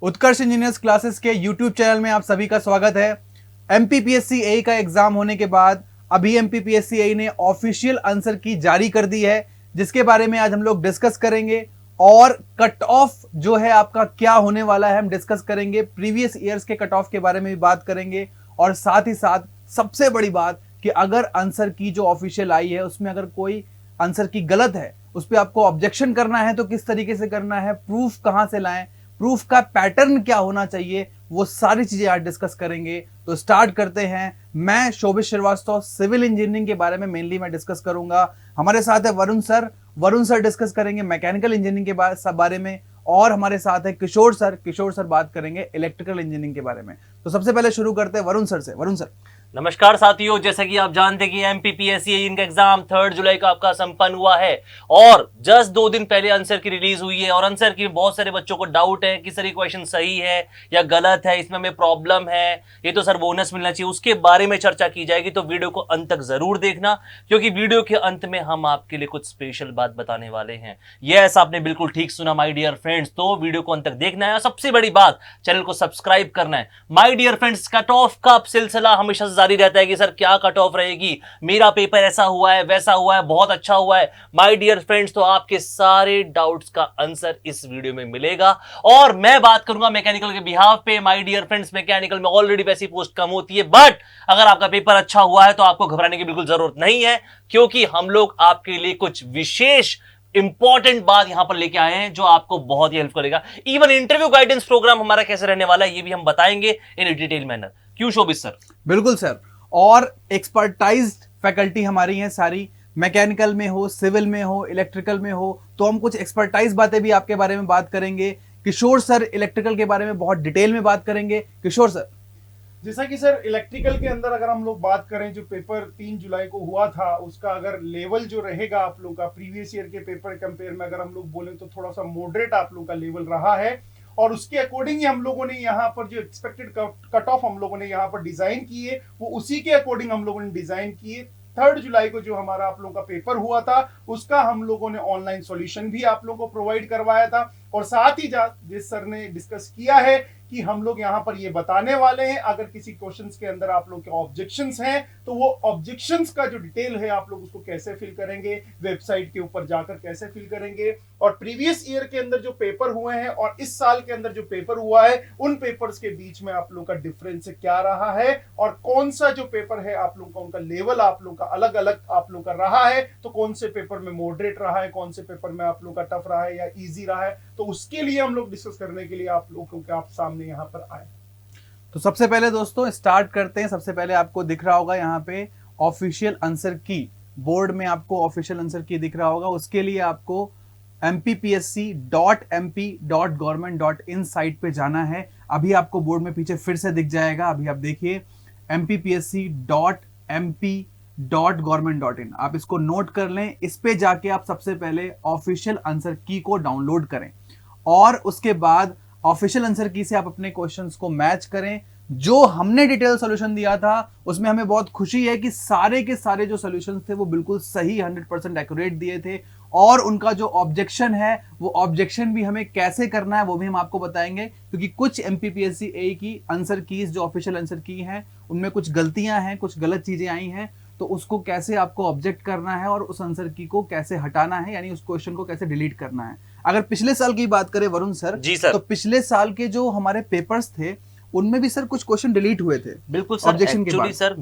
उत्कर्ष engineers classes के YouTube channel में आप सभी का स्वागत है। एमपीपीएससी एई का एग्जाम होने के बाद अभी एमपीपीएससी एई ने ऑफिशियल आंसर की जारी कर दी है, जिसके बारे में आज हम लोग डिस्कस करेंगे। और कट ऑफ जो है आपका क्या होने वाला है हम डिस्कस करेंगे। प्रीवियस ईयर्स के कट ऑफ के बारे में भी बात करेंगे और साथ ही साथ सबसे बड़ी बात कि अगर आंसर की जो ऑफिशियल आई है उसमें अगर कोई आंसर की गलत है, उस पर आपको ऑब्जेक्शन करना है तो किस तरीके से करना है, प्रूफ कहां से लाएं, प्रूफ का पैटर्न क्या होना चाहिए, वो सारी चीजें आज डिस्कस करेंगे। तो स्टार्ट करते हैं। मैं शोभित श्रीवास्तव सिविल इंजीनियरिंग के बारे में मेनली मैं डिस्कस करूंगा। हमारे साथ है वरुण सर डिस्कस करेंगे मैकेनिकल इंजीनियरिंग के बारे में। और हमारे साथ है किशोर सर बात करेंगे इलेक्ट्रिकल इंजीनियरिंग के बारे में। तो सबसे पहले शुरू करते हैं वरुण सर से। वरुण सर, नमस्कार साथियों, जैसा कि आप जानते हैं कि एमपीपीएससी इनका एग्जाम 3 जुलाई को आपका संपन्न हुआ है और जस्ट 2 दिन पहले आंसर की रिलीज हुई है। और आंसर की बहुत सारे बच्चों को डाउट है कि सर ये क्वेश्चन सही है या गलत है, इसमें हमें प्रॉब्लम है, ये तो सर बोनस मिलना चाहिए, उसके बारे में चर्चा की जाएगी। तो वीडियो को अंत तक जरूर देखना, क्योंकि वीडियो के अंत में हम आपके लिए कुछ स्पेशल बात बताने वाले हैं। यस, आपने बिल्कुल ठीक सुना माय डियर फ्रेंड्स, तो वीडियो को अंत तक देखना है। सबसे बड़ी बात, चैनल को सब्सक्राइब करना है। My dear friends, cut off का सिलसिला हमेशा जारी रहता है कि सर क्या कट ऑफ रहेगी, मेरा पेपर ऐसा हुआ है, वैसा हुआ है, बहुत अच्छा हुआ है। माय डियर फ्रेंड्स, तो आपके सारे डाउट्स का आंसर इस वीडियो में मिलेगा। और मैं बात करूंगा मैकेनिकल के बिहाफ पे। माय डियर फ्रेंड्स, मैकेनिकल में ऑलरेडी वैसी पोस्ट कम होती है, बट अगर आपका पेपर अच्छा हुआ है तो आपको घबराने की बिल्कुल जरूरत नहीं है, क्योंकि हम लोग आपके लिए कुछ विशेष इंपॉर्टेंट बात यहां पर लेके आए हैं जो आपको बहुत ही हेल्प करेगा। इवन इंटरव्यू गाइडेंस प्रोग्राम हमारा कैसे रहने वाला है ये भी हम बताएंगे इन डिटेल मैनर। क्यों शोभित सर? बिल्कुल सर। और एक्सपर्टाइज्ड फैकल्टी हमारी हैं सारी, मैकेनिकल में हो, सिविल में हो, इलेक्ट्रिकल में हो, तो हम कुछ एक्सपर्टाइज बातें भी आपके बारे में बात करेंगे। किशोर सर इलेक्ट्रिकल के बारे में बहुत डिटेल में बात करेंगे। किशोर सर, जैसा कि सर इलेक्ट्रिकल के अंदर अगर हम लोग बात करें, जो पेपर 3 जुलाई को हुआ था उसका अगर लेवल जो रहेगा आप लोग का प्रीवियस ईयर के पेपर कंपेयर में अगर हम लोग बोलें तो थोड़ा सा मॉडरेट आप लोग का लेवल रहा है। और उसके अकॉर्डिंग ही हम लोगों ने यहाँ पर जो एक्सपेक्टेड कट ऑफ हम लोगों ने यहाँ पर डिजाइन किए वो उसी के अकॉर्डिंग हम लोगों ने डिजाइन किए। 3 जुलाई को जो हमारा आप लोगों का पेपर हुआ था उसका हम लोगों ने ऑनलाइन सॉल्यूशन भी आप लोगों को प्रोवाइड करवाया था। और साथ ही जिस सर ने डिस्कस किया है कि हम लोग यहाँ पर ये बताने वाले हैं अगर किसी क्वेश्चंस के अंदर आप लोग के ऑब्जेक्शंस हैं तो वो ऑब्जेक्शंस का जो डिटेल है आप लोग उसको कैसे फिल करेंगे, वेबसाइट के ऊपर जाकर कैसे फिल करेंगे। और प्रीवियस ईयर के अंदर जो पेपर हुए हैं और इस साल के अंदर जो पेपर हुआ है उन पेपर्स के बीच में आप लोग का डिफरेंस क्या रहा है और कौन सा जो पेपर है आप लोग का उनका लेवल आप लोग का अलग अलग आप लोग का रहा है। तो कौन से पेपर में मॉडरेट रहा है, कौन से पेपर में आप लोग का टफ रहा है या इजी रहा है, तो उसके लिए हम लोग डिस्कस करने के लिए आप लोगों के आप सामने यहाँ पर आए। तो सबसे पहले दोस्तों स्टार्ट करते हैं। सबसे पहले आपको दिख रहा होगा यहाँ पे ऑफिशियल आंसर की, बोर्ड में आपको ऑफिशियल आंसर की दिख रहा होगा। उसके लिए आपको mppsc.mp.government.in साइट पे जाना है। अभी आपको बोर्ड में पीछे फिर से दिख जाएगा, अभी आप देखिए mppsc.mp.government.in, आप इसको नोट कर लें। इस पे जाके आप सबसे पहले ऑफिशियल आंसर की को डाउनलोड करें और उसके बाद ऑफिशियल आंसर की से आप अपने क्वेश्चंस को मैच करें। जो हमने डिटेल सॉल्यूशन दिया था उसमें हमें बहुत खुशी है कि सारे के सारे जो सॉल्यूशंस थे वो बिल्कुल सही 100% एक्यूरेट दिए थे। और उनका जो ऑब्जेक्शन है वो ऑब्जेक्शन भी हमें कैसे करना है वो भी हम आपको बताएंगे, क्योंकि कुछ एमपीपीएससी एई की आंसर कीज जो ऑफिशियल आंसर की हैं उनमें कुछ गलतियां हैं, कुछ गलत चीजें आई हैं। तो उसको कैसे आपको ऑब्जेक्ट करना है और उस आंसर की को कैसे हटाना है, यानी उस क्वेश्चन को कैसे डिलीट करना है। अगर पिछले साल की बात करें वरुण सर, जी सर, तो पिछले साल के जो हमारे पेपर्स थे उनमें भी सर कुछ क्वेश्चन डिलीट हुए थे। बिल्कुल सर। ऑब्जेक्शन के एक्चुअली बाद सर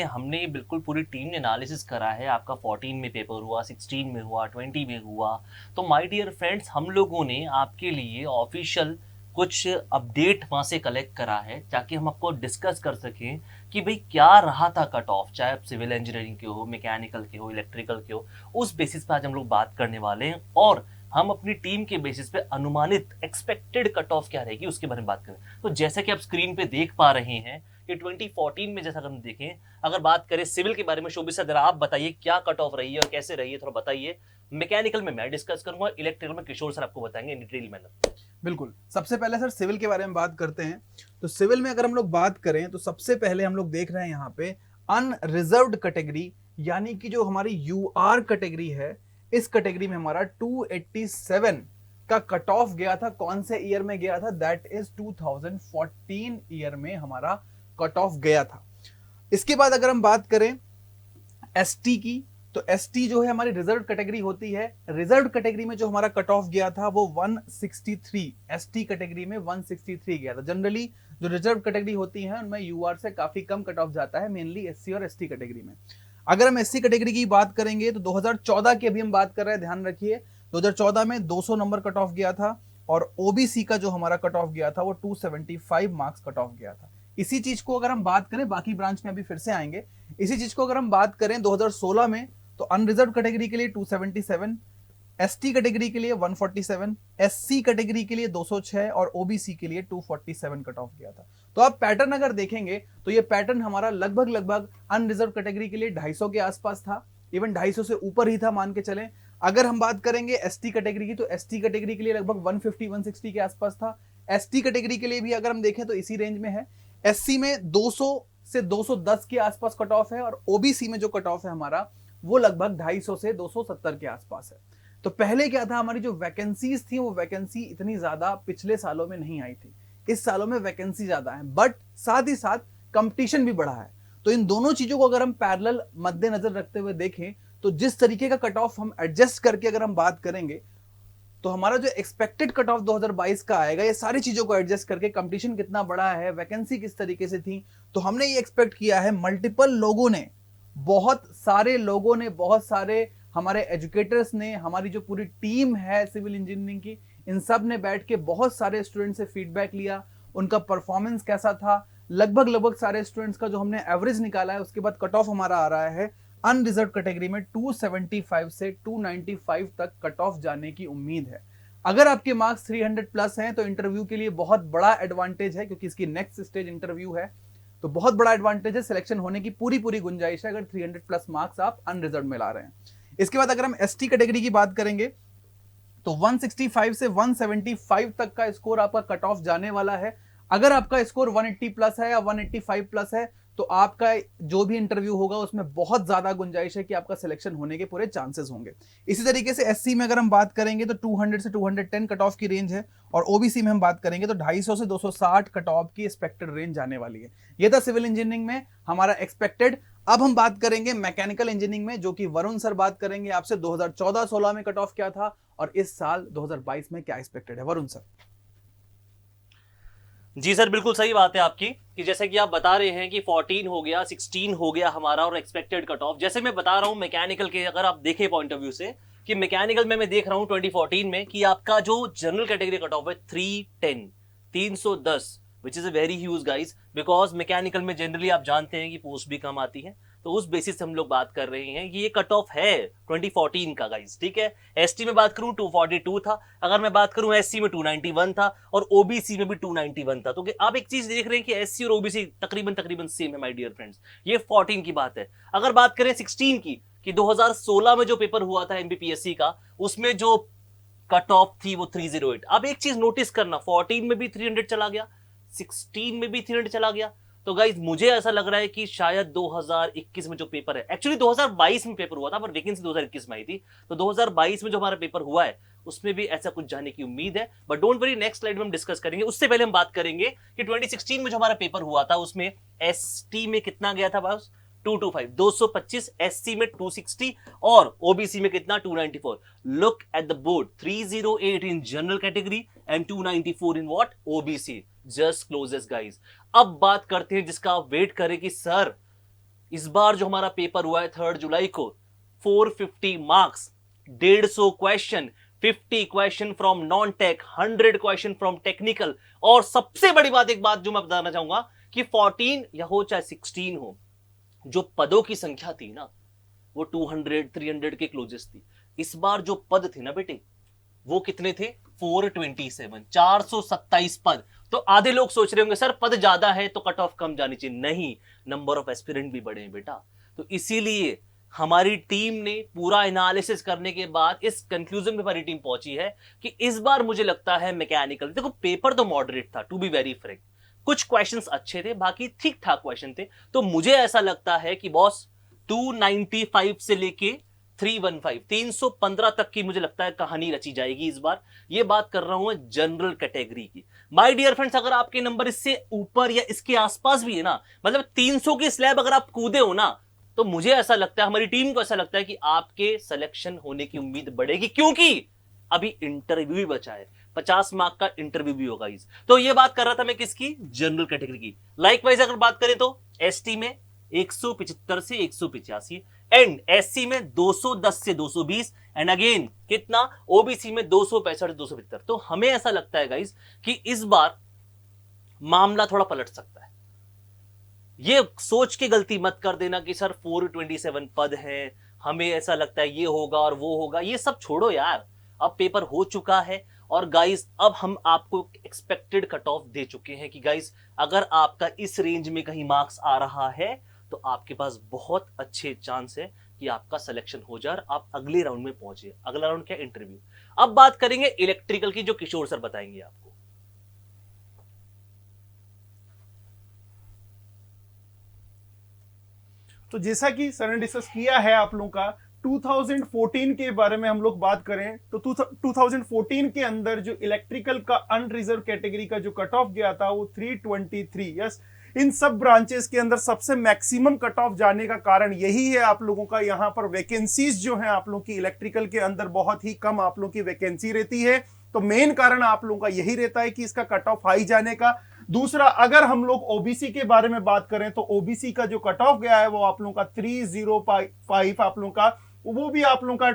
हमने बिल्कुल पूरी टीम ने एनालिसिस करा है। आपका 14 में पेपर हुआ, 16 में हुआ, 20 में हुआ। तो माय डियर फ्रेंड्स, हम लोगों ने आपके लिए ऑफिशियल कुछ अपडेट वहाँ से कलेक्ट करा है ताकि हम आपको डिस्कस कर सकें कि भाई क्या रहा था कट ऑफ, चाहे आप सिविल इंजीनियरिंग के हो, मैकेनिकल के हो, इलेक्ट्रिकल के हो। उस बेसिस पे आज हम लोग बात करने वाले हैं और हम अपनी टीम के बेसिस पे अनुमानित एक्सपेक्टेड कट ऑफ क्या रहेगी उसके बारे में बात करें। तो जैसा कि आप स्क्रीन पे देख पा रहे हैं कि 2014 में जैसा हम देखें, अगर बात करें सिविल के बारे में, शोभित सर जरा आप बताइए क्या कट ऑफ रही है और कैसे रही है, थोड़ा बताइए। मैकेनिकल में मैं डिस्कस करूंगा, इलेक्ट्रिकल में किशोर सर आपको बताएंगे इन डिटेल मैनर। बिल्कुल। सबसे पहले सर सिविल के बारे में बात करते हैं। तो सिविल में अगर हम लोग बात करें तो सबसे पहले हम लोग देख रहे हैं यहाँ पे अनरिजर्व्ड कैटेगरी, यानी कि जो हमारी यूआर कैटेगरी है, इस कैटेगरी में हमारा 287 का कट ऑफ गया था, कौन से ईयर में गया था, दैट इज 2014 ईयर में हमारा कट ऑफ गया था। इसके बाद अगर हम बात करें एसटी की, तो एसटी जो है हमारी रिजर्व कैटेगरी होती है। रिजर्व कैटेगरी में जो हमारा कट ऑफ गया था वो 163, एसटी कैटेगरी में 163 गया था। जनरली जो रिजर्व कैटेगरी होती है उनमें यूआर से काफी कम कट ऑफ जाता है, मेनली एससी और एसटी कैटेगरी में। अगर हम एससी कैटेगरी की बात करेंगे तो 2014 की अभी हम बात कर रहे हैं, ध्यान रखिए 2014 में 200 नंबर कट ऑफ गया था और ओबीसी का जो हमारा कट ऑफ गया था वो 275 मार्क्स कट ऑफ गया था। इसी चीज को अगर हम बात करें, बाकी ब्रांच में अभी फिर से आएंगे, इसी चीज को अगर हम बात करें 2016 में तो अनरिजर्व कैटेगरी के लिए 277, एसटी कैटेगरी के लिए 147, एससी कैटेगरी के लिए 206 और ओबीसी के लिए 247 कट ऑफ गया था। तो आप पैटर्न अगर देखेंगे तो ये पैटर्न हमारा लगभग अनरिजर्व कैटेगरी के लिए 250 के आसपास था, इवन 250 से ऊपर ही था मान के चलें। अगर हम बात करेंगे एसटी कैटेगरी की तो एसटी कैटेगरी के लिए लगभग 150-160 के आसपास था। एसटी कैटेगरी के लिए भी अगर हम देखें तो इसी रेंज में है। एससी में 200 से 210 के आसपास कट ऑफ है और ओबीसी में जो कट ऑफ है हमारा वो लगभग 250 से 270 के आसपास है। तो पहले क्या था, हमारी जो वैकेंसीज थी वो वैकेंसी इतनी ज्यादा पिछले सालों में नहीं आई थी, इस सालों में वैकेंसी ज्यादा है, बट साथ ही साथ कंपटीशन भी बढ़ा है। तो इन दोनों चीजों को अगर हम पैरेलल मद्देनजर रखते हुए देखें तो जिस तरीके का कट ऑफ हम एडजस्ट करके अगर हम बात करेंगे तो हमारा जो एक्सपेक्टेड कट ऑफ 2022 का आएगा, ये सारी चीजों को एडजस्ट करके कंपटीशन कितना बड़ा है, वैकेंसी किस तरीके से थी, तो हमने ये एक्सपेक्ट किया है। मल्टीपल लोगों ने, बहुत सारे लोगों ने, बहुत सारे हमारे एजुकेटर्स ने, हमारी जो पूरी टीम है सिविल इंजीनियरिंग की, इन सब ने बैठ के बहुत सारे स्टूडेंट से फीडबैक लिया, उनका परफॉर्मेंस कैसा था। लगभग सारे स्टूडेंट्स का जो हमने एवरेज निकाला है उसके बाद कट ऑफ हमारा आ रहा है अनरिजर्व कैटेगरी में 275 से 295 तक कट ऑफ जाने की उम्मीद है। अगर आपके मार्क्स 300 प्लस हैं तो इंटरव्यू के लिए बहुत बड़ा एडवांटेज है, क्योंकि इसकी नेक्स्ट स्टेज इंटरव्यू है, तो बहुत बड़ा एडवांटेज है, सिलेक्शन होने की पूरी गुंजाइश है अगर 300 प्लस मार्क्स आप अनरिजर्व में ला रहे हैं। इसके बाद अगर हम एसटी कैटेगरी की बात करेंगे तो 165 से 175 तक का स्कोर आपका कट ऑफ जाने वाला है। अगर आपका स्कोर 180 प्लस है या 185 प्लस है तो आपका जो भी इंटरव्यू होगा उसमें बहुत ज्यादा गुंजाइश है कि आपका सिलेक्शन होने के पूरे चांसेस होंगे। इसी तरीके से एससी में अगर हम बात करेंगे तो 200 से 210 कट ऑफ की रेंज है और ओबीसी में हम बात करेंगे तो 250 से 260 कट ऑफ की एक्सपेक्टेड रेंज जाने वाली है। ये था सिविल इंजीनियरिंग में हमारा एक्सपेक्टेड। अब हम बात करेंगे मैकेनिकल इंजीनियरिंग में, जो कि वरुण सर बात करेंगे आपसे 2014-16 में कट ऑफ क्या था और इस साल 2022 में क्या एक्सपेक्टेड है। वरुण सर। जी सर, बिल्कुल सही बात है आपकी कि जैसे कि आप बता रहे हैं कि 14 हो गया, 16 हो गया हमारा और एक्सपेक्टेड कट ऑफ। जैसे मैं बता रहा हूं मैकेनिकल के, अगर आप देखें पॉइंट ऑफ व्यू से कि मैकेनिकल में मैं देख रहा हूं 2014 में कि आपका जो जनरल कैटेगरी कट ऑफ है 310 which is a very huge guys, because mechanical में जनरली आप जानते हैं कि पोस्ट भी कम आती है, तो उस बेसिस से हम लोग बात कर रहे हैं कि ये कट ऑफ है 2014 का गाइज, ठीक है। एसटी में बात करूं 242 था, अगर मैं बात करूं एससी में 291 था और ओबीसी में भी 291 था। तो आप एक चीज देख रहे हैं कि एससी और ओबीसी तकरीबन सेम है माय डियर फ्रेंड्स। ये 14 की बात है। अगर बात करें 16 की कि 2016 में जो पेपर हुआ था एमपीपीएससी का, उसमें जो कट ऑफ थी वो 308। अब एक चीज नोटिस करना, 14 में भी 300 चला गया, 16 में भी 300 चला गया। तो गाइज मुझे ऐसा लग रहा है कि शायद 2021 में जो पेपर है, एक्चुअली 2022 में पेपर हुआ था पर वैकेंसी 2021 में आई थी, तो 2022 में जो हमारा पेपर हुआ है उसमें भी ऐसा कुछ जाने की उम्मीद है। But don't worry, next slide में हम डिस्कस करेंगे। उससे पहले हम बात करेंगे कि 2016 में जो हमारा पेपर हुआ था उसमें एसटी में कितना गया था बस 225 एससी में 260 और ओबीसी में कितना 294। Look at the board, 308 in general category and 294 in what OBC, just closest guys. अब बात करते हैं जिसका आप वेट करें कि सर इस बार जो हमारा पेपर हुआ है 3 जुलाई को, 450 marks, 150 question, 50 question from non tech, 100 question from technical, और सबसे बड़ी बात, एक बात जो मैं बताना चाहूंगा कि 14 या हो चाहे 16 हो, जो पदों की संख्या थी ना वो 200 300 के क्लोजेस्ट थी। इस बार जो पद थे ना बेटे वो कितने थे 427, 427 पद। तो आधे लोग सोच रहे होंगे सर पद ज्यादा है तो कट ऑफ कम जानी चाहिए। नहीं, नंबर ऑफ एस्पिरेंट भी बढ़े हैं बेटा। तो इसीलिए हमारी टीम ने पूरा एनालिसिस करने के बाद इस कंक्लूजन पे हमारी टीम पहुंची है कि इस बार मुझे लगता है मैकेनिकल, देखो पेपर तो मॉडरेट था टू बी वेरी फ्रैंक, कुछ क्वेश्चंस अच्छे थे, बाकी ठीक ठाक क्वेश्चन थे। तो मुझे ऐसा लगता है कि बॉस 295 से लेके 315 तक की मुझे लगता है कहानी रची जाएगी इस बार। ये बात कर रहा हूं जनरल कैटेगरी की। माय डियर फ्रेंड्स, अगर आपके नंबर इससे ऊपर या इसके आसपास भी है ना, मतलब 300 की स्लैब अगर आप कूदे हो ना, तो मुझे ऐसा लगता है, हमारी टीम को ऐसा लगता है कि आपके सिलेक्शन होने की उम्मीद बढ़ेगी, क्योंकि अभी इंटरव्यू भी बचा है, 50 मार्क का इंटरव्यू भी होगा इस। तो ये बात कर रहा था मैं किसकी, जनरल कैटेगरी की। लाइकवाइज अगर बात करें तो एसटी में 175 से 185 एंड एससी में 210 से 220 एंड अगेन कितना, ओबीसी में 265 से 275। तो हमें ऐसा लगता है गाइस कि इस बार मामला थोड़ा पलट सकता है। ये सोच के गलती मत कर देना कि सर 427 पद हैं, हमें ऐसा लगता है ये होगा और वो होगा, ये सब छोड़ो यार। अब पेपर हो चुका है और गाइस अब हम आपको एक्सपेक्टेड कट ऑफ दे चुके हैं कि गाइस अगर आपका इस रेंज में कहीं मार्क्स आ रहा है तो आपके पास बहुत अच्छे चांस है कि आपका सिलेक्शन हो जाए, आप अगले राउंड में पहुंचे। अगला राउंड क्या, इंटरव्यू। अब बात करेंगे इलेक्ट्रिकल की, जो किशोर सर बताएंगे आपको। तो जैसा कि सर ने डिस्कस किया है आप लोगों का, 2014 के बारे में हम लोग बात करें तो 2014 के अंदर जो इलेक्ट्रिकल का अनरिजर्व कैटेगरी का जो कट ऑफ गया था वो 323। यस, इन सब ब्रांचेस के अंदर सबसे मैक्सिमम कट ऑफ जाने का कारण यही है आप लोगों का, यहाँ पर वैकेंसीज जो है आप लोगों की इलेक्ट्रिकल के अंदर बहुत ही कम आप लोगों की वैकेंसी रहती है। तो मेन कारण आप लोगों का यही रहता है कि इसका कट ऑफ हाई जाने का। दूसरा, अगर हम लोग ओबीसी के बारे में बात करें तो ओबीसी का जो कट ऑफ गया है वो आप लोगों का 305 आप लोगों का, वो भी आप लोगों का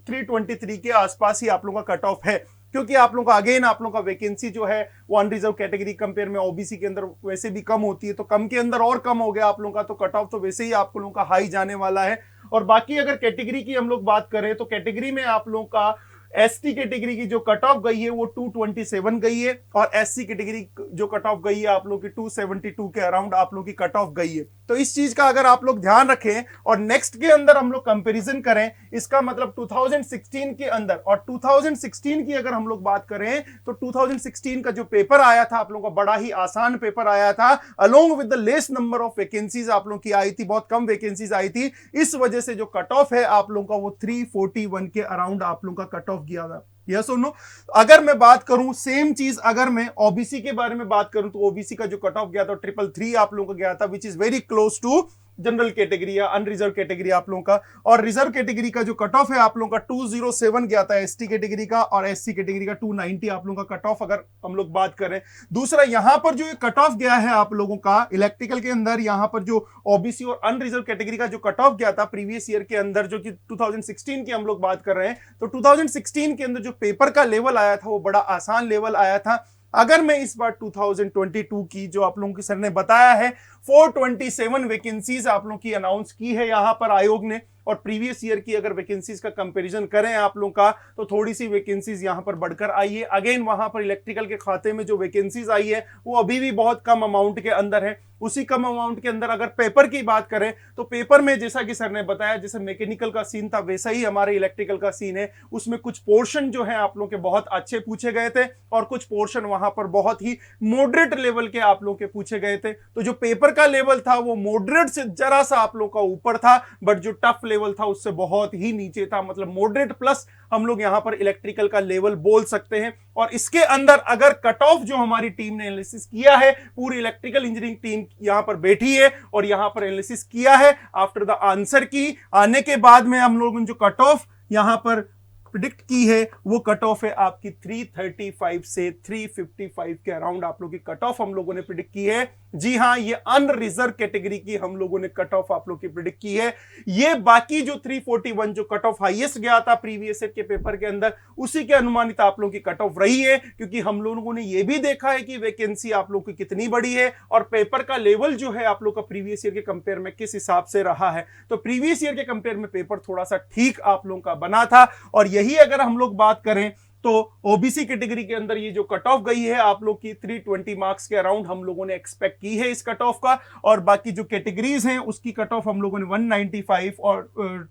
323 के आसपास ही आप लोगों का कट ऑफ है, क्योंकि आप लोगों का अगेन आप लोगों का वैकेंसी जो है वो अनरिजर्व कैटेगरी कंपेयर में ओबीसी के अंदर वैसे भी कम होती है, तो कम के अंदर और कम हो गया आप लोगों का, तो कट ऑफ तो वैसे ही आप लोगों का हाई जाने वाला है। और बाकी अगर कैटेगरी की हम लोग बात करें तो कैटेगरी में आप लोगों का एसटी कैटेगरी की जो कट ऑफ गई है वो 227 गई है और एससी कैटेगरी जो कट ऑफ गई है आप लोग की 272 के अराउंड आप लोग की कट ऑफ गई है। तो इस चीज का अगर आप लोग ध्यान रखें और नेक्स्ट के अंदर हम लोग कंपैरिजन करें, इसका मतलब 2016 के अंदर और 2016 की अगर हम लोग बात करें तो 2016 का जो पेपर आया था आप लोगों का बड़ा ही आसान पेपर आया था, along with the less number of vacancies आप लोग की आई थी, बहुत कम वैकेंसीज आई थी। इस वजह से जो कट ऑफ है आप लोगों का वो 341 के अराउंड आप लोगों का कट ऑफ गया था। यस और नो? अगर मैं बात करूं सेम चीज, अगर मैं ओबीसी के बारे में बात करूं तो ओबीसी का जो कट ऑफ गया था 333 आप लोगों का गया था, which is very close to general category या अनरिजर्व कैटेगरी आप लोगों का। और रिजर्व कैटेगरी का जो कट ऑफ है आप लोगों का 207 गया था एसटी कैटेगरी का, और एससी कैटेगरी का 290 आप लोगों का कट ऑफ अगर हम लोग बात करें। दूसरा, यहां पर जो कट ऑफ गया है आप लोगों का इलेक्ट्रिकल के अंदर, यहां पर जो ओबीसी और अनरिजर्व कैटेगरी का जो कट ऑफ गया था प्रीवियस ईयर के अंदर, जो कि 2016 की हम लोग बात कर रहे हैं, तो 2016 के अंदर जो पेपर का लेवल आया था वो बड़ा आसान लेवल आया था। अगर मैं इस बार 2022 की जो आप लोगों की सर ने बताया है 427 वैकेंसीज आप लोगों की अनाउंस की है यहां पर आयोग ने, और प्रीवियस ईयर की अगर वैकेंसीज का कंपैरिजन करें आप लोगों का तो थोड़ी सी वैकेंसीज यहां पर बढ़कर आई है। अगेन वहां पर इलेक्ट्रिकल के खाते में जो वैकेंसीज आई है वो अभी भी बहुत कम अमाउंट के अंदर है। उसी कम अमाउंट के अंदर अगर पेपर की बात करें तो पेपर में जैसा कि सर ने बताया, जैसे मैकेनिकल का सीन था वैसा ही हमारे इलेक्ट्रिकल का सीन है। उसमें कुछ पोर्शन जो है आप लोगों के बहुत अच्छे पूछे गए थे और कुछ पोर्शन वहां पर बहुत ही मॉडरेट लेवल के आप लोगों के पूछे गए थे। तो जो पेपर का लेवल था वो मॉडरेट से जरा सा आप लोगों का ऊपर था, बट जो टफ लेवल था उससे बहुत ही नीचे था, मतलब मॉडरेट प्लस हम लोग यहां पर इलेक्ट्रिकल का लेवल बोल सकते हैं। और इसके अंदर अगर कट ऑफ जो हमारी टीम ने एनालिसिस किया है, पूरी इलेक्ट्रिकल इंजीनियरिंग टीम यहां पर बैठी है और यहां पर एनालिसिस किया है आफ्टर द आंसर की आने के बाद में हम लोगों ने जो कट ऑफ यहां पर प्रिडिक्ट की है वो कट ऑफ है आपकी 335 से 355 के अराउंड आप लोगों की कट ऑफ हम लोगों ने प्रिडिक्ट की है। जी हां, ये अनरिजर्व कैटेगरी की हम लोगों ने कट ऑफ आप लोगों की प्रिडिक्ट की है। ये बाकी जो 341 जो कट ऑफ हाईएस्ट गया था प्रीवियस ईयर के पेपर के अंदर, उसी के अनुमानित आप लोगों की कट ऑफ रही है, क्योंकि हम लोगों ने ये भी देखा है कि वैकेंसी आप लोगों की कितनी बड़ी है और पेपर का लेवल जो है आप लोग का प्रीवियस ईयर के कंपेयर में किस हिसाब से रहा है। तो प्रीवियस ईयर के कंपेयर में पेपर थोड़ा सा ठीक आप लोगों का बना था। और यही अगर हम लोग बात करें तो ओबीसी कैटेगरी के अंदर ये जो कट ऑफ गई है आप लोग की 320 मार्क्स के अराउंड हम लोगों ने एक्सपेक्ट की है इस कट ऑफ का, और बाकी जो कैटेगरीज हैं उसकी कट ऑफ हम लोगों ने 195 और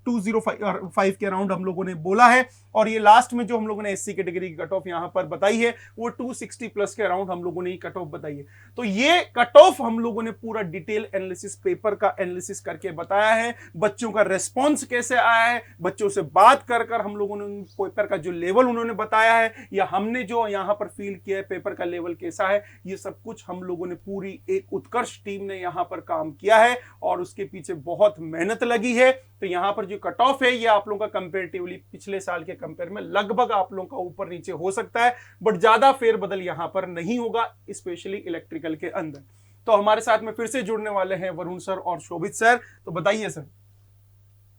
205 के अराउंड हम लोगों ने बोला है। और ये लास्ट में जो हम लोगों ने एससी कैटेगरी की कट ऑफ यहाँ पर बताई है वो 260 प्लस के अराउंड हम लोगों ने कट ऑफ बताई है। तो ये कट ऑफ हम लोगों ने पूरा डिटेल एनालिसिस, पेपर का एनालिसिस करके बताया है, बच्चों का रेस्पॉन्स कैसे आया है, बच्चों से बात कर कर हम लोगों ने पेपर का जो लेवल उन्होंने बताया है या हमने जो यहाँ पर फील किया है पेपर का लेवल कैसा है, ये सब कुछ हम लोगों ने पूरी एक उत्कर्ष टीम ने यहाँ पर काम किया है और उसके पीछे बहुत मेहनत लगी है। तो यहाँ पर जो कट ऑफ है ये आप लोगों का कंपेरेटिवली पिछले साल के कंपेयर में लगभग आप लोगों का ऊपर नीचे हो सकता है, बट ज्यादा फेरबदल यहाँ पर नहीं होगा, स्पेशली इलेक्ट्रिकल के अंदर। तो हमारे साथ में फिर से जुड़ने वाले हैं वरुण सर और शोभित सर, तो बताइए सर।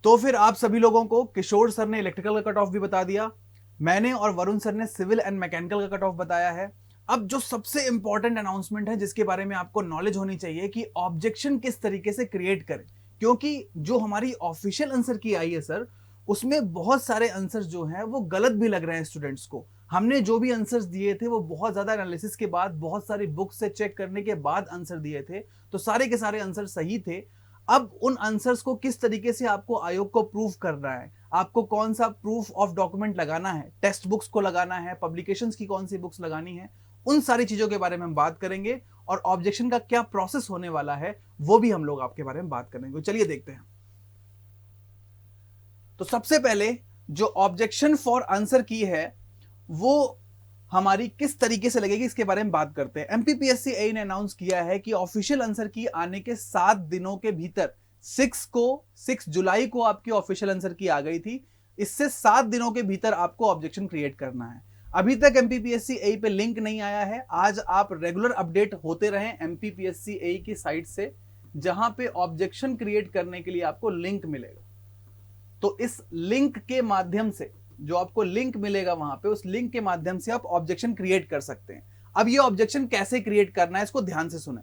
तो फिर आप सभी लोगों को किशोर सर ने इलेक्ट्रिकल का कट ऑफ भी बता दिया, मैंने और वरुण सर ने सिविल एंड मैकेनिकल का कट ऑफ बताया है। अब जो सबसे इंपॉर्टेंट अनाउंसमेंट है जिसके बारे में आपको नॉलेज होनी चाहिए कि ऑब्जेक्शन किस तरीके से क्रिएट करें, क्योंकि जो हमारी ऑफिशियल आंसर की आई है सर, उसमें बहुत सारे आंसर्स जो हैं वो गलत भी लग रहे हैं स्टूडेंट्स को। हमने जो भी आंसर्स दिए थे वो बहुत ज्यादा एनालिसिस के बाद, बहुत सारी बुक्स से चेक करने के बाद आंसर दिए थे, तो सारे के सारे आंसर सही थे। अब उन आंसर्स को किस तरीके से आपको आयोग को प्रूफ करना है, आपको कौन सा प्रूफ ऑफ डॉक्यूमेंट लगाना है, टेक्स्ट बुक्स को लगाना है, पब्लिकेशंस की कौन सी बुक्स लगानी है, उन सारी चीजों के बारे में हम बात करेंगे और ऑब्जेक्शन का क्या प्रोसेस होने वाला है वो भी हम लोग आपके बारे में बात करेंगे। तो चलिए देखते हैं। तो सबसे पहले जो ऑब्जेक्शन फॉर आंसर की है वो हमारी किस तरीके से लगेगी इसके बारे में बात करते हैं। एमपीपीएससी ने अनाउंस किया है कि ऑफिशियल आंसर की आने के 7 दिनों के भीतर 6 जुलाई को आपकी ऑफिशियल आंसर की आ गई थी, इससे 7 दिनों के भीतर आपको ऑब्जेक्शन क्रिएट करना है। अभी तक एमपीपीएससी पे लिंक नहीं आया है, आज आप रेगुलर अपडेट होते रहें एमपीपीएससी की साइट से, जहां पे ऑब्जेक्शन क्रिएट करने के लिए आपको लिंक मिलेगा। तो इस लिंक के माध्यम से, जो आपको लिंक मिलेगा वहां पे, उस लिंक के माध्यम से आप ऑब्जेक्शन क्रिएट कर सकते हैं। अब ये ऑब्जेक्शन कैसे क्रिएट करना है इसको ध्यान से सुने।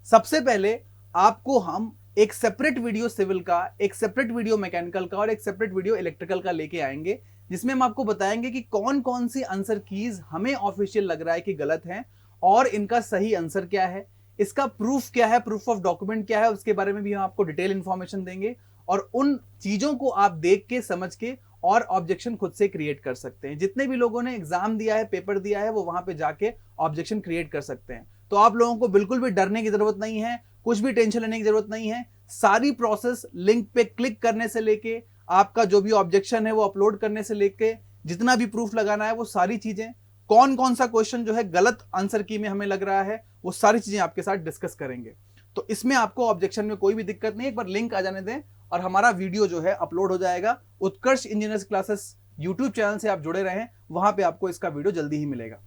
सबसे पहले आपको हम एक सेपरेट वीडियो सिविल का, एक सेपरेट वीडियो मैकेनिकल का और एक सेपरेट वीडियो इलेक्ट्रिकल का लेके आएंगे, जिसमें हम आपको बताएंगे कि कौन कौन सी आंसर कीज हमें ऑफिशियल लग रहा है कि गलत हैं और इनका सही आंसर क्या है, इसका प्रूफ क्या है, प्रूफ ऑफ डॉक्यूमेंट क्या है, उसके बारे में भी हम आपको डिटेल इंफॉर्मेशन देंगे और उन चीजों को आप देख के, समझ के और ऑब्जेक्शन खुद से क्रिएट कर सकते हैं। जितने भी लोगों ने एग्जाम दिया है, पेपर दिया है, वो वहां पे जाके ऑब्जेक्शन क्रिएट कर सकते हैं। तो आप लोगों को बिल्कुल भी डरने की जरूरत नहीं है, कुछ भी टेंशन लेने की जरूरत नहीं है। सारी प्रोसेस लिंक पे क्लिक करने से लेके आपका जो भी ऑब्जेक्शन है वो अपलोड करने से लेके जितना भी प्रूफ लगाना है, वो सारी चीजें, कौन कौन सा क्वेश्चन जो है गलत आंसर की में हमें लग रहा है, वो सारी चीजें आपके साथ डिस्कस करेंगे। तो इसमें आपको ऑब्जेक्शन में कोई भी दिक्कत नहीं है, एक बार लिंक आ जाने दें और हमारा वीडियो जो है अपलोड हो जाएगा। उत्कर्ष इंजीनियर्स क्लासेस यूट्यूब चैनल से आप जुड़े रहें, वहां पे आपको इसका वीडियो जल्दी ही मिलेगा।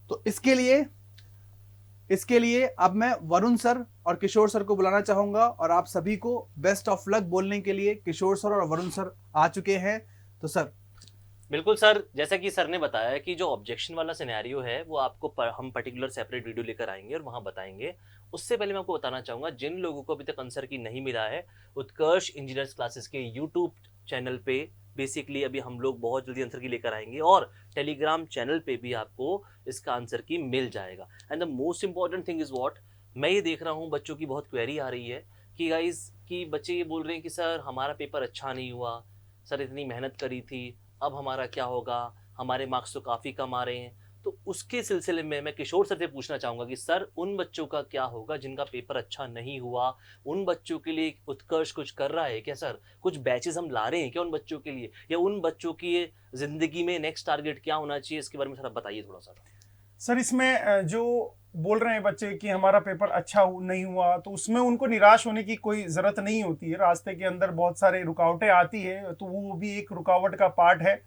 तो इसके लिए अब मैं वरुण सर और किशोर सर को बुलाना चाहूंगा और आप सभी को बेस्ट ऑफ लक बोलने के लिए किशोर सर और वरुण सर आ चुके हैं। तो सर। बिल्कुल सर, जैसा कि सर ने बताया कि जो ऑब्जेक्शन वाला सिनेरियो है वो आपको हम पर्टिकुलर सेपरेट वीडियो लेकर आएंगे और वहां बताएंगे। उससे पहले मैं आपको बताना चाहूंगा, जिन लोगों को अभी तक आंसर की नहीं मिला है, उत्कर्ष इंजीनियर्स क्लासेस के यूट्यूब चैनल पे बेसिकली अभी हम लोग बहुत जल्दी आंसर की लेकर आएंगे और टेलीग्राम चैनल पे भी आपको इसका आंसर की मिल जाएगा। And the most important thing is what, मैं ये देख रहा हूँ बच्चों की बहुत क्वेरी आ रही है कि गाइज कि बच्चे ये बोल रहे हैं कि सर हमारा पेपर अच्छा नहीं हुआ, सर इतनी मेहनत करी थी, अब हमारा क्या होगा, हमारे मार्क्स तो काफ़ी कम आ रहे हैं। तो उसके सिलसिले में मैं किशोर सर से पूछना चाहूँगा कि सर उन बच्चों का क्या होगा जिनका पेपर अच्छा नहीं हुआ, उन बच्चों के लिए उत्कर्ष कुछ कर रहा है क्या सर, कुछ बैचेस हम ला रहे हैं क्या उन बच्चों के लिए, या उन बच्चों की ज़िंदगी में नेक्स्ट टारगेट क्या होना चाहिए, इसके बारे में सर आप बताइए थोड़ा सा। सर इसमें जो बोल रहे हैं बच्चे कि हमारा पेपर अच्छा नहीं हुआ, तो उसमें उनको निराश होने की कोई ज़रूरत नहीं होती है। रास्ते के अंदर बहुत सारे रुकावटें आती है, तो वो भी एक रुकावट का पार्ट है।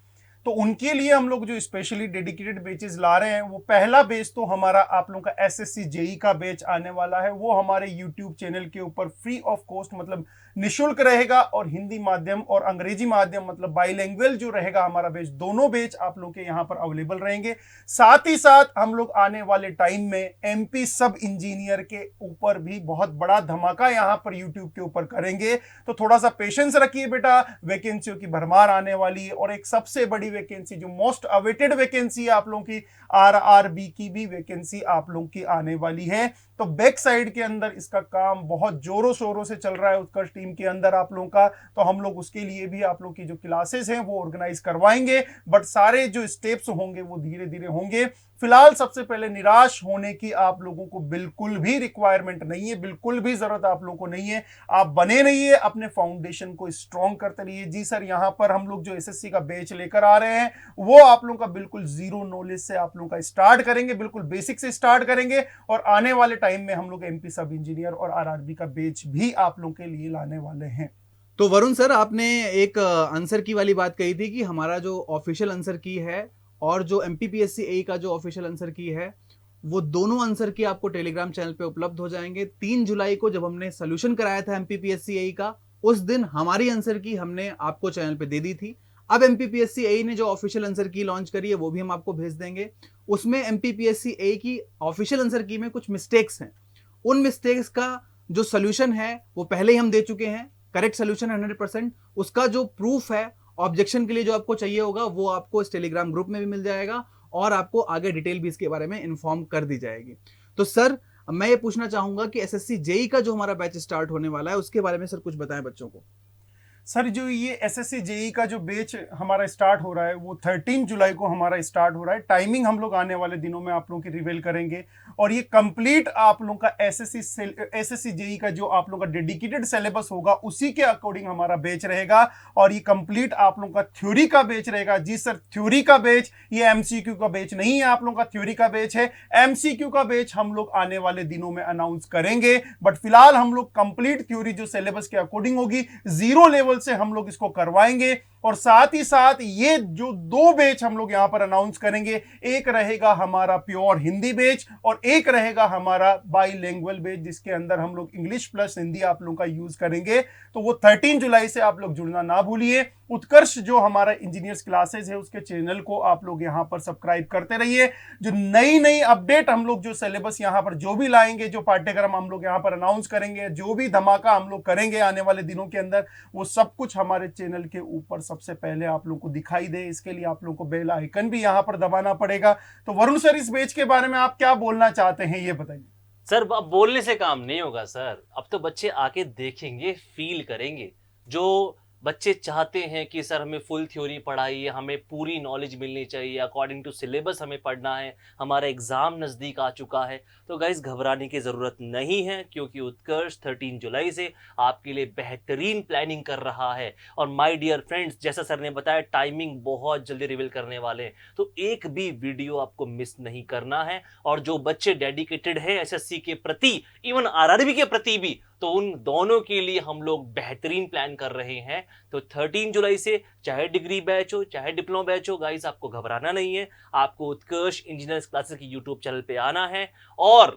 तो उनके लिए हम लोग जो स्पेशली डेडिकेटेड बैचेस ला रहे हैं, वो पहला बैच तो हमारा आप लोगों का एसएससी जेई का बैच आने वाला है। वो हमारे यूट्यूब चैनल के ऊपर फ्री ऑफ कॉस्ट मतलब निःशुल्क रहेगा और हिंदी माध्यम और अंग्रेजी माध्यम मतलब बाइलिंगुअल जो रहेगा हमारा बैच, दोनों बैच आप लोग के यहाँ पर अवेलेबल रहेंगे। साथ ही साथ हम लोग आने वाले टाइम में एमपी सब इंजीनियर के ऊपर भी बहुत बड़ा धमाका यहाँ पर यूट्यूब के ऊपर करेंगे। तो थोड़ा सा पेशेंस रखिए बेटा, वैकेंसियों की भरमार आने वाली है और एक सबसे बड़ी वैकेंसी जो मोस्ट अवेटेड वैकेंसी है आप लोगों की, आरआरबी की भी वैकेंसी आप लोगों की आने वाली है। तो बैक साइड के अंदर इसका काम बहुत जोरों शोरों से चल रहा है उत्कर्ष टीम के अंदर आप लोगों का, तो हम लोग उसके लिए भी आप लोग की जो क्लासेस हैं वो ऑर्गेनाइज करवाएंगे। बट सारे जो स्टेप्स होंगे वो धीरे धीरे होंगे। फिलहाल सबसे पहले निराश होने की आप लोगों को बिल्कुल भी रिक्वायरमेंट नहीं है, बिल्कुल भी जरूरत आप लोगों को नहीं है। आप बने रहिए, अपने फाउंडेशन को स्ट्रॉन्ग करते रहिए। जी सर, यहाँ पर हम लोग जो एसएससी का बैच लेकर आ रहे हैं वो आप लोगों का बिल्कुल जीरो नॉलेज से आप लोगों का स्टार्ट करेंगे, बिल्कुल बेसिक से स्टार्ट करेंगे। और आने वाले टाइम में हम लोग एमपी सब इंजीनियर और आरआरबी का बैच भी आप लोगों के लिए लाने वाले हैं। तो वरुण सर, आपने एक आंसर की वाली बात कही थी कि हमारा जो ऑफिशियल आंसर की है और जो एमपीपीएससी ए का जो ऑफिशियल आंसर की है, वो दोनों आंसर की आपको टेलीग्राम चैनल पे उपलब्ध हो जाएंगे। 3 जुलाई को जब हमने सोल्यूशन कराया था एमपीपीएससी ए का, उस दिन हमारी आंसर की हमने आपको चैनल पे दे दी थी। अब एमपीपीएससी ए ने जो ऑफिशियल आंसर की लॉन्च करी है वो भी हम आपको भेज देंगे। उसमें एमपीपीएससी ए की ऑफिशियल आंसर की में कुछ मिस्टेक्स हैं। उन मिस्टेक्स का जो सोल्यूशन है वो पहले ही हम दे चुके हैं, करेक्ट सोल्यूशन 100%। उसका जो प्रूफ है ऑब्जेक्शन के लिए जो आपको चाहिए होगा वो आपको इस टेलीग्राम ग्रुप में भी मिल जाएगा और आपको आगे डिटेल भी इसके बारे में इन्फॉर्म कर दी जाएगी। तो सर, मैं ये पूछना चाहूंगा कि एसएससी जेई का जो हमारा बैच स्टार्ट होने वाला है उसके बारे में सर कुछ बताएं बच्चों को। सर, जो ये एसएससी जेई का जो बैच हमारा स्टार्ट हो रहा है वो 13 जुलाई को हमारा स्टार्ट हो रहा है। टाइमिंग हम लोग आने वाले दिनों में आप लोगों की रिवील करेंगे। और ये कंप्लीट आप लोगों का एसएससी जेई का जो आप लोगों का डेडिकेटेड सिलेबस होगा उसी के अकॉर्डिंग हमारा बैच रहेगा। और ये कंप्लीट आप लोगों का थ्योरी का बैच रहेगा। जी सर, थ्योरी का बैच, ये एमसीक्यू का बैच नहीं है, आप लोगों का थ्योरी का बैच है। एमसीक्यू का बैच हम लोग आने वाले दिनों में अनाउंस करेंगे। बट फिलहाल हम लोग कंप्लीट थ्योरी जो सिलेबस के अकॉर्डिंग होगी, जीरो लेवल से हम लोग इसको करवाएंगे। और साथ ही साथ ये जो 2 बैच हम लोग यहां पर अनाउंस करेंगे, एक रहेगा हमारा प्योर हिंदी बैच और एक रहेगा हमारा बाईलिंगुअल बैच, जिसके अंदर हम लोग इंग्लिश प्लस हिंदी आप लोगों का यूज करेंगे। तो वो 13 जुलाई से आप लोग जुड़ना ना भूलिए। उत्कर्ष जो हमारा इंजीनियर्स क्लासेस है उसके चैनल को आप लोग यहां पर सब्सक्राइब करते रहिए। जो नई नई अपडेट हम लोग जो सिलेबस यहां पर जो भी लाएंगे, जो पाठ्यक्रम हम लोग यहां पर अनाउंस करेंगे, जो भी धमाका हम लोग करेंगे आने वाले दिनों के अंदर, वो सब कुछ हमारे चैनल के ऊपर सबसे पहले आप लोगों को दिखाई दे। इसके लिए आप लोगों को बेल आइकन भी यहां पर दबाना पड़ेगा। तो वरुण सर, इस बैच के बारे में आप क्या बोलना चाहते हैं, ये बताइए। सर, अब बोलने से काम नहीं होगा सर, अब तो बच्चे आके देखेंगे, फील करेंगे। जो बच्चे चाहते हैं कि सर हमें फुल थ्योरी पढ़ाइए, हमें पूरी नॉलेज मिलनी चाहिए, अकॉर्डिंग टू सिलेबस हमें पढ़ना है, हमारा एग्जाम नज़दीक आ चुका है, तो गाइस घबराने की ज़रूरत नहीं है, क्योंकि उत्कर्ष 13 जुलाई से आपके लिए बेहतरीन प्लानिंग कर रहा है। और माय डियर फ्रेंड्स, जैसा सर ने बताया, टाइमिंग बहुत जल्दी रिवील करने वाले हैं, तो एक भी वीडियो आपको मिस नहीं करना है। और जो बच्चे डेडिकेटेड हैं एसएससी के प्रति, इवन आरआरबी के प्रति भी, तो उन दोनों के लिए हम लोग बेहतरीन प्लान कर रहे हैं। तो 13 जुलाई से चाहे डिग्री बैच हो चाहे डिप्लोमा बैच हो, गाइस आपको घबराना नहीं है। आपको उत्कर्ष इंजीनियर्स क्लासेस की यूट्यूब चैनल पे आना है और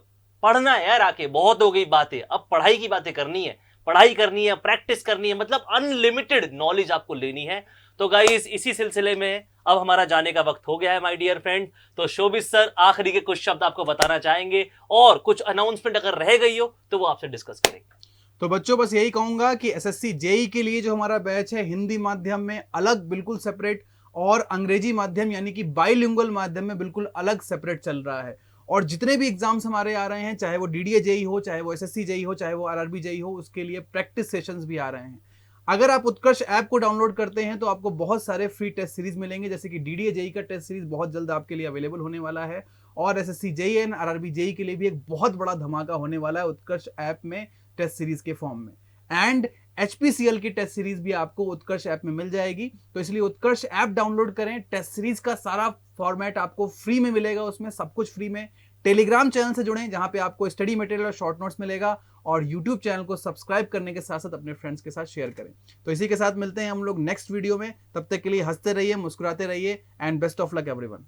पढ़ना है यार। आके बहुत हो गई बातें, अब पढ़ाई की बातें करनी है, पढ़ाई करनी है, प्रैक्टिस करनी है, मतलब अनलिमिटेड नॉलेज आपको लेनी है। तो गाइस इसी सिलसिले में अब हमारा जाने का वक्त हो गया है माय डियर फ्रेंड। तो शोभित सर आखिरी के कुछ शब्द आपको बताना चाहेंगे और कुछ अनाउंसमेंट अगर रह गई हो तो वो आपसे डिस्कस करेंगे। तो बच्चों, बस यही कहूंगा कि एसएससी जेई के लिए जो हमारा बैच है हिंदी माध्यम में अलग बिल्कुल सेपरेट और अंग्रेजी माध्यम यानी कि बाइलिंगुअल माध्यम में बिल्कुल अलग सेपरेट चल रहा है। और जितने भी एग्जाम्स हमारे आ रहे हैं, चाहे वो डीडीए जेई हो, चाहे वो एसएससी जेई हो, चाहे वो आरआरबी जेई हो, उसके लिए प्रैक्टिस सेशंस भी आ रहे हैं। अगर आप उत्कर्ष ऐप को डाउनलोड करते हैं तो आपको बहुत सारे फ्री टेस्ट सीरीज मिलेंगे, जैसे कि डीडीए जेई का टेस्ट सीरीज बहुत जल्द आपके लिए अवेलेबल होने वाला है और SSC JE and RRB JE के लिए भी एक बहुत बड़ा धमाका होने वाला है उत्कर्ष ऐप में टेस्ट सीरीज के फॉर्म में। एंड HPCL की टेस्ट सीरीज भी आपको उत्कर्ष ऐप में मिल जाएगी। तो इसलिए उत्कर्ष ऐप डाउनलोड करें, टेस्ट सीरीज का सारा फॉर्मेट आपको फ्री में मिलेगा, उसमें सब कुछ फ्री में। टेलीग्राम चैनल से जुड़ें जहां पे आपको स्टडी मटेरियल और शॉर्ट नोट्स मिलेगा, और यूट्यूब चैनल को सब्सक्राइब करने के साथ साथ अपने फ्रेंड्स के साथ शेयर करें। तो इसी के साथ मिलते हैं हम लोग नेक्स्ट वीडियो में। तब तक के लिए हंसते रहिए, मुस्कुराते रहिए and best of luck everyone.